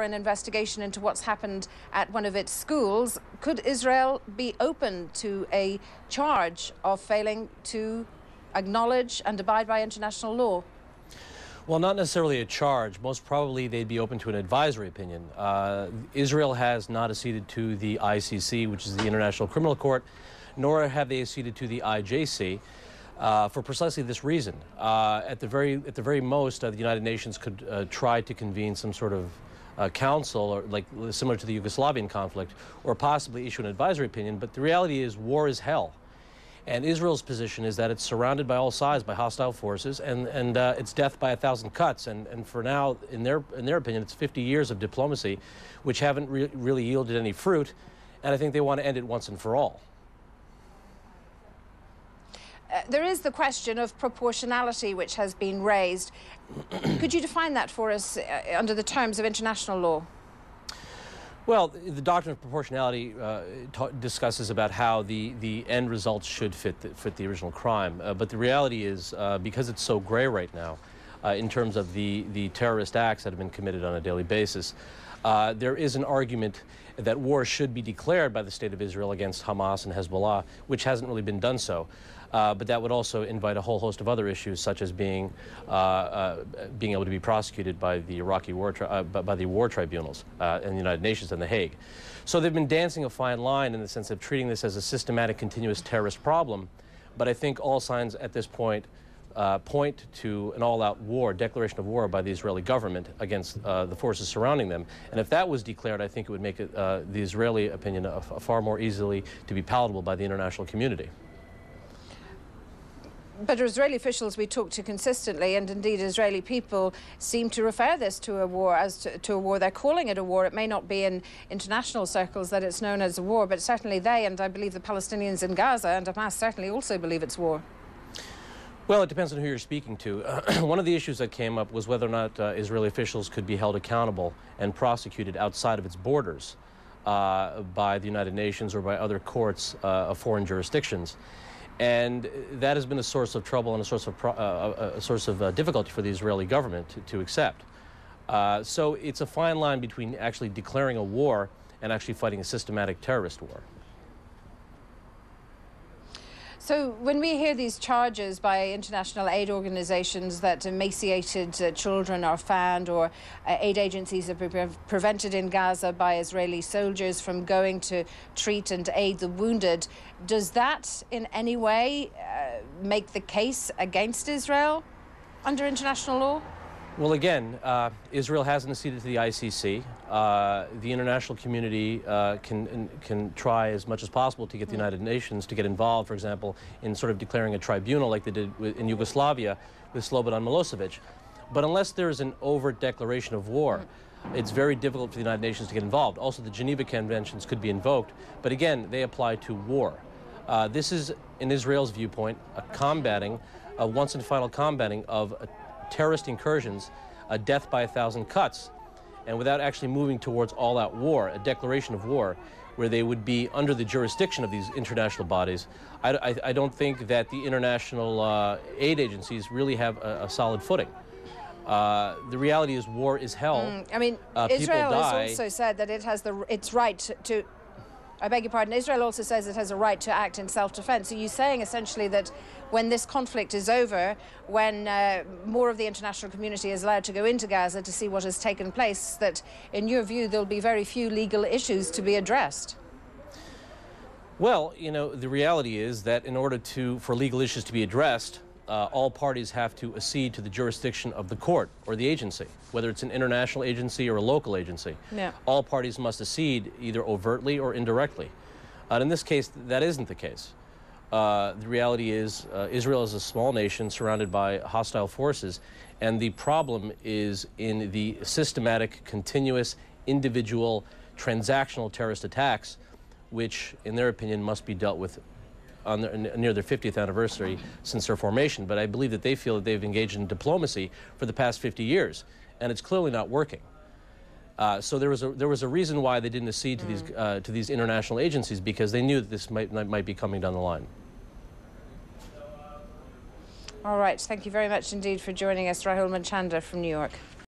an investigation into what's happened at one of its schools. Could Israel be open to a charge of failing to acknowledge and abide by international law? Well, not necessarily a charge. Most probably they'd be open to an advisory opinion. Israel has not acceded to the ICC, which is the International Criminal Court, nor have they acceded to the IJC. For precisely this reason. At the very most, the United Nations could try to convene some sort of council, or like similar to the Yugoslavian conflict, or possibly issue an advisory opinion. But the reality is, war is hell, and Israel's position is that it's surrounded by all sides by hostile forces, and it's death by 1,000 cuts. And for now, in their opinion, it's 50 years of diplomacy, which haven't really yielded any fruit, and I think they want to end it once and for all. There is the question of proportionality which has been raised. Could you define that for us under the terms of international law? Well, the doctrine of proportionality discusses about how the end results should fit the original crime. But the reality is, because it's so gray right now, in terms of the terrorist acts that have been committed on a daily basis, there is an argument that war should be declared by the State of Israel against Hamas and Hezbollah, which hasn't really been done so. But that would also invite a whole host of other issues, such as being able to be prosecuted by the Iraqi by the war tribunals in the United Nations and The Hague. So they've been dancing a fine line in the sense of treating this as a systematic, continuous terrorist problem. But I think all signs at this point point to an all-out war, declaration of war by the Israeli government against the forces surrounding them. And if that was declared, I think it would make it, the Israeli opinion far more easily to be palatable by the international community. But Israeli officials we talk to consistently, and indeed Israeli people, seem to refer this to a war as to a war. They're calling it a war. It may not be in international circles that it's known as a war, but certainly they, and I believe the Palestinians in Gaza and Hamas, certainly also believe it's war. Well, it depends on who you're speaking to. One of the issues that came up was whether or not Israeli officials could be held accountable and prosecuted outside of its borders by the United Nations or by other courts of foreign jurisdictions. And that has been a source of trouble and a source of difficulty for the Israeli government to accept. So it's a fine line between actually declaring a war and actually fighting a systematic terrorist war. So when we hear these charges by international aid organizations that emaciated children are found, or aid agencies have been prevented in Gaza by Israeli soldiers from going to treat and aid the wounded, does that in any way make the case against Israel under international law? Well, again, Israel hasn't acceded to the ICC. The international community can try as much as possible to get the United Nations to get involved, for example, in sort of declaring a tribunal like they did in Yugoslavia with Slobodan Milosevic. But unless there is an overt declaration of war, it's very difficult for the United Nations to get involved. Also, the Geneva Conventions could be invoked, but again, they apply to war. This is, in Israel's viewpoint, a once and final combating of terrorist incursions, a death by 1,000 cuts, and without actually moving towards all-out war, a declaration of war, where they would be under the jurisdiction of these international bodies. I don't think that the international aid agencies really have a solid footing. The reality is war is hell. I mean, Israel has also said that it has its right to... I beg your pardon, Israel also says it has a right to act in self-defense. Are you saying essentially that when this conflict is over, when more of the international community is allowed to go into Gaza to see what has taken place, that in your view there'll be very few legal issues to be addressed? Well, you know, the reality is that in order for legal issues to be addressed, all parties have to accede to the jurisdiction of the court or the agency, whether it's an international agency or a local agency. Yeah. All parties must accede either overtly or indirectly. In this case, that isn't the case. The reality is Israel is a small nation surrounded by hostile forces, and the problem is in the systematic, continuous, individual, transactional terrorist attacks, which, in their opinion, must be dealt with on near their 50th anniversary since their formation. But I believe that they feel that they've engaged in diplomacy for the past 50 years, and it's clearly not working. So there was a reason why they didn't accede to these international agencies, because they knew that this might be coming down the line. All right. Thank you very much indeed for joining us, Rahul Manchanda from New York.